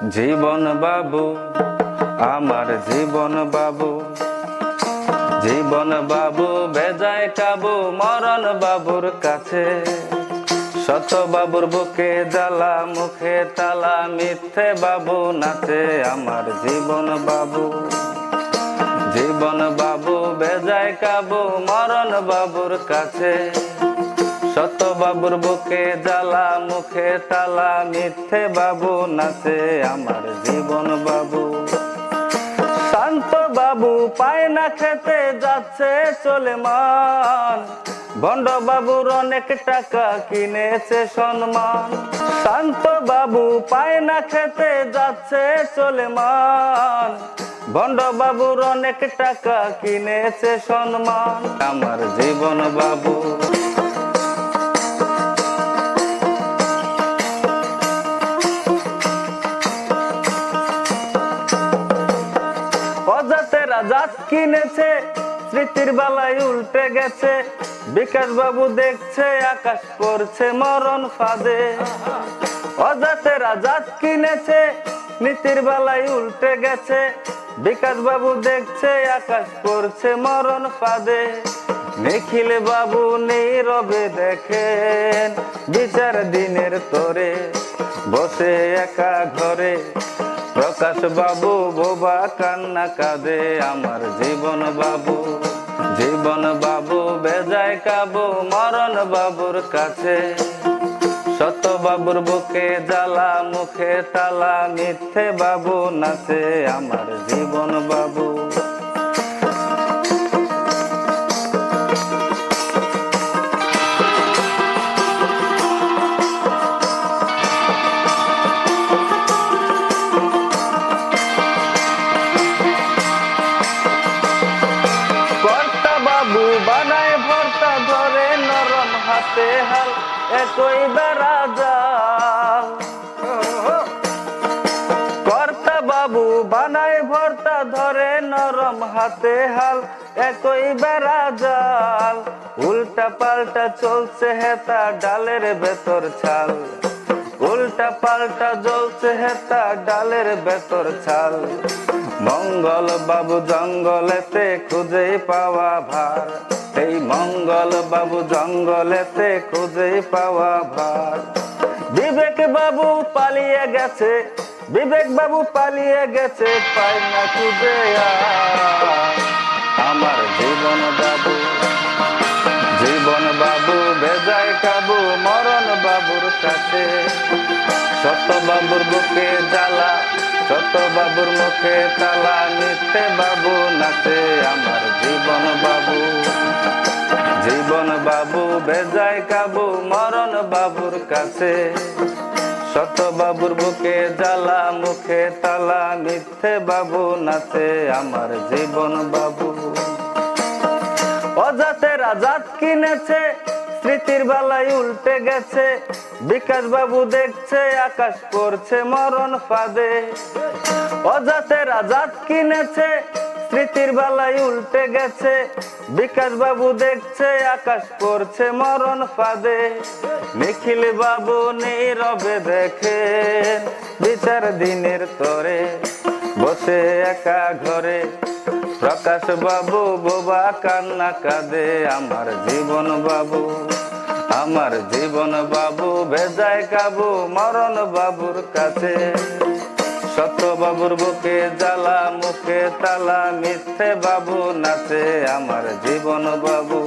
জীবন বাবু আমার জীবন বাবু, জীবন বাবু বেজায় কাবু মরণ বাবুর কাছে। শত বাবুর বুকে জ্বালা মুখে তালা মিথ্যে বাবু নাচে আমার জীবন বাবু। জীবন বাবু বেজায় কাবু মরণ বাবুর কাছে। শত বাবুর বুকে জ্বালা মুখে তালা মিথ্যে বাবু নাচে আমার জীবন বাবু। শান্ত বাবু পায় না খেতে যাচ্ছে চলে মান, ভণ্ড বাবুর অনেক টাকা কিনেছে সম্মান। শান্ত বাবু পায় না খেতে যাচ্ছে চলে মান, ভণ্ড বাবুর অনেক টাকা কিনেছে সম্মান আমার জীবন বাবু। অজাতেরা জাত কিনেছে স্মৃতির বালাই উল্টে গেছে, বিকাশ বাবু দেখছে আকাশ পড়ছে মরণ ফাঁদে। অজাতেরা জাত কিনেছে নীতির বালাই উল্টে গেছে, বিকাশ বাবু দেখছে আকাশ পড়ছে মরণ ফাঁদে। নিখিল বাবু নীরবে দেখেন বিচার দিনের তরে, বসে একা ঘরে প্রকাশ বাবু বোবা কান্না কাঁদে আমার জীবন বাবু। জীবন বাবু বেজায় কাবু মরণ বাবুর কাছে। শত বাবুর বুকে জ্বালা মুখে তালা মিথ্যে বাবু নাচে আমার জীবন বাবু। বাবু বানায় ভর্তা ধরে নরম হাতে হাল, একই বেড়া জাল। কর্তা বাবু বানায় ভর্তা ধরে নরম হাতে হাল, একই বেড়া জাল। উল্টা পাল্টা চলছে হেতা ডালের ভেতর ছাল, উল্টা পাল্টা জ্বলছে হেতা ডালের ভেতর ছাল। মঙ্গল বাবু জঙ্গলেতে খুঁজে পাওয়া ভার, এই মঙ্গল বাবু জঙ্গলেতে খুঁজে পাওয়া ভার। বিবেক বাবু পালিয়ে গেছে, বিবেক বাবু পালিয়ে গেছে, পাই না খুঁজে আমার জীবন বাবু। জীবন বাবু বেজায় কাবু মরণ বাবুর কাছে। শত বাবুর বুকে জ্বালা শত বাবুর মুখে তালা মিথ্যে বাবু নাচে আমার জীবন বাবু। জীবন বাবু বেজায় কাবু মরণ বাবুর কাছে। শত বাবুর বুকে জ্বালা মুখে তালা মিথ্যে বাবু নাচে আমার জীবন বাবু। অজাতেরা জাত কিনেছে স্মৃতির বালাই উল্টে গেছে, বিকাশ বাবু দেখছে আকাশ পড়ছে মরণ ফাঁদে। অজাতেরা জাত কিনেছে স্মৃতির বালাই উল্টে গেছে, বিকাশ বাবু দেখছে আকাশ পড়ছে মরণ ফাঁদে। নিখিল বাবু নীরবে দেখেন বিচার দিনের তরে, বসে একা ঘরে প্রকাশ বাবু বোবা কান্না কাঁদে আমার জীবন বাবু। আমার জীবন বাবু বেজায় কাবু মরণ বাবুর কাছে। শত বাবুর বুকে জ্বালা মুখে তালা মিথ্যে বাবু নাচে আমার জীবন বাবু।